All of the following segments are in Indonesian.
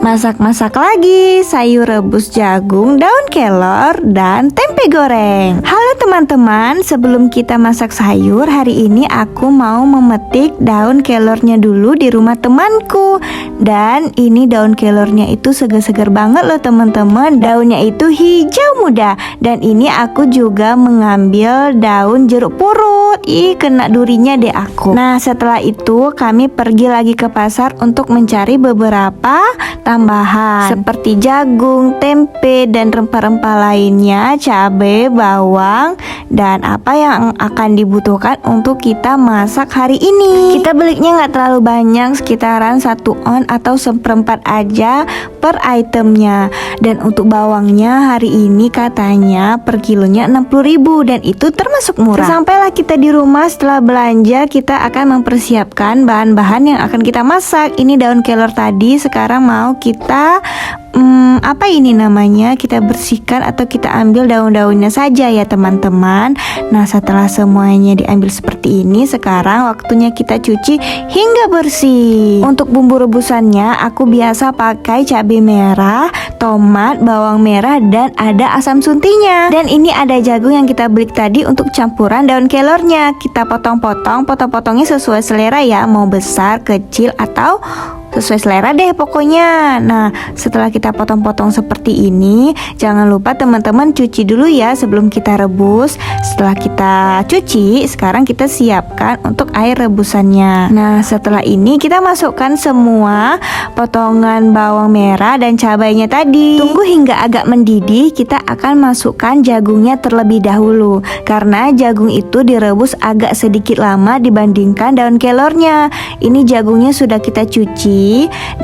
Masak-masak lagi sayur rebus jagung, daun kelor, dan tempe goreng. Halo teman-teman, sebelum kita masak sayur, hari ini aku mau memetik daun kelornya dulu di rumah temanku. Dan ini daun kelornya itu segar-segar banget loh teman-teman. Daunnya itu hijau muda. Dan ini aku juga mengambil daun jeruk purut. Ih, kena durinya deh aku. Nah, setelah itu kami pergi lagi ke pasar untuk mencari beberapa tambahan seperti jagung, tempe, dan rempah-rempah lainnya, cabai, bawang, dan apa yang akan dibutuhkan untuk kita masak hari ini. Kita belinya nggak terlalu banyak, sekitaran 1 on atau 1/4 aja per itemnya. Dan untuk bawangnya hari ini katanya per kilonya 60.000 dan itu termasuk murah. Sampailah kita di rumah, setelah belanja kita akan mempersiapkan bahan-bahan yang akan kita masak. Ini daun kelor tadi, sekarang mau kita apa ini namanya, kita bersihkan atau kita ambil daun-daunnya saja ya teman-teman. Nah, setelah semuanya diambil seperti ini, sekarang waktunya kita cuci hingga bersih. Untuk bumbu rebusannya aku biasa pakai cabai merah, tomat, bawang merah, dan ada asam suntinya. Dan ini ada jagung yang kita beli tadi untuk campuran daun kelornya. Kita potong-potongnya sesuai selera ya, mau besar, kecil, atau sesuai selera deh pokoknya. Nah, setelah kita potong-potong seperti ini, jangan lupa teman-teman cuci dulu ya sebelum kita rebus. Setelah kita cuci, sekarang kita siapkan untuk air rebusannya. Nah, setelah ini kita masukkan semua potongan bawang merah dan cabainya tadi. Tunggu hingga agak mendidih, kita akan masukkan jagungnya terlebih dahulu. Karena jagung itu direbus agak sedikit lama dibandingkan daun kelornya. Ini jagungnya sudah kita cuci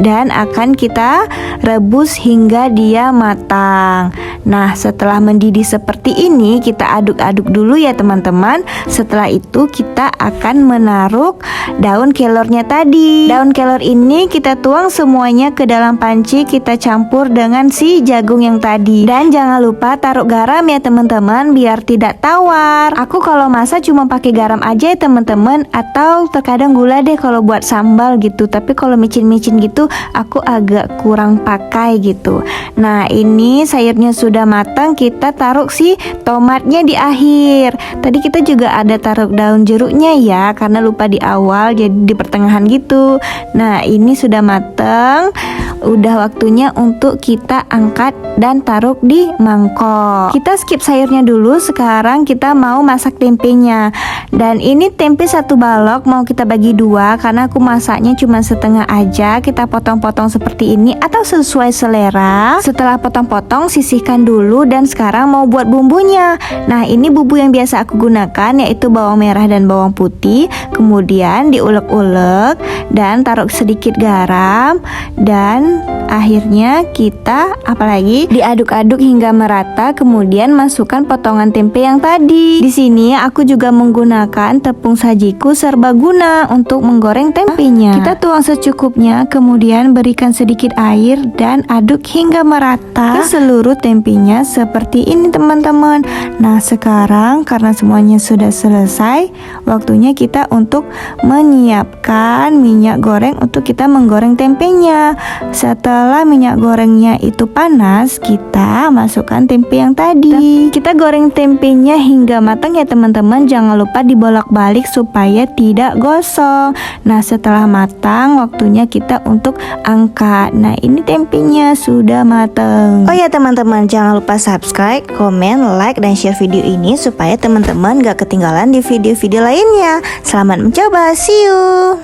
dan akan kita rebus hingga dia matang. Nah, setelah mendidih seperti ini, kita aduk-aduk dulu ya teman-teman. Setelah itu kita akan menaruh daun kelornya tadi. Daun kelor ini kita tuang semuanya ke dalam panci, kita campur dengan si jagung yang tadi. Dan jangan lupa taruh garam ya teman-teman, biar tidak tawar. Aku kalau masak cuma pakai garam aja ya teman-teman, atau terkadang gula deh kalau buat sambal gitu. Tapi kalau micin gitu aku agak kurang pakai gitu. Nah, ini sayurnya sudah matang, kita taruh si tomatnya di akhir. Tadi kita juga ada taruh daun jeruknya ya, karena lupa di awal jadi di pertengahan gitu. Nah, ini sudah matang, udah waktunya untuk kita angkat dan taruh di mangkok. Kita skip sayurnya dulu, sekarang kita mau masak tempenya. Dan ini tempe 1 balok mau kita bagi 2 karena aku masaknya cuma setengah aja. Kita potong-potong seperti ini atau sesuai selera. Setelah potong-potong, sisihkan dulu dan sekarang mau buat bumbunya. Nah, ini bumbu yang biasa aku gunakan yaitu bawang merah dan bawang putih. Kemudian diulek-ulek dan taruh sedikit garam dan akhirnya kita apalagi diaduk-aduk hingga merata. Kemudian masukkan potongan tempe yang tadi. Di sini aku juga menggunakan tepung sajiku serbaguna untuk menggoreng tempenya. Kita tuang secukupnya, kemudian berikan sedikit air dan aduk hingga merata ke seluruh tempenya seperti ini teman-teman. Nah, sekarang karena semuanya sudah selesai, waktunya kita untuk menyiapkan minyak goreng untuk kita menggoreng tempenya. Setelah minyak gorengnya itu panas, kita masukkan tempe yang tadi. Kita goreng tempenya hingga matang ya teman-teman. Jangan lupa dibolak-balik supaya tidak gosong. Nah, setelah matang, waktunya kita untuk angkat. Nah, ini tempenya sudah matang. Oh ya teman-teman, jangan lupa subscribe, komen, like, dan share video ini supaya teman-teman gak ketinggalan di video-video lainnya. Selamat mencoba, see you.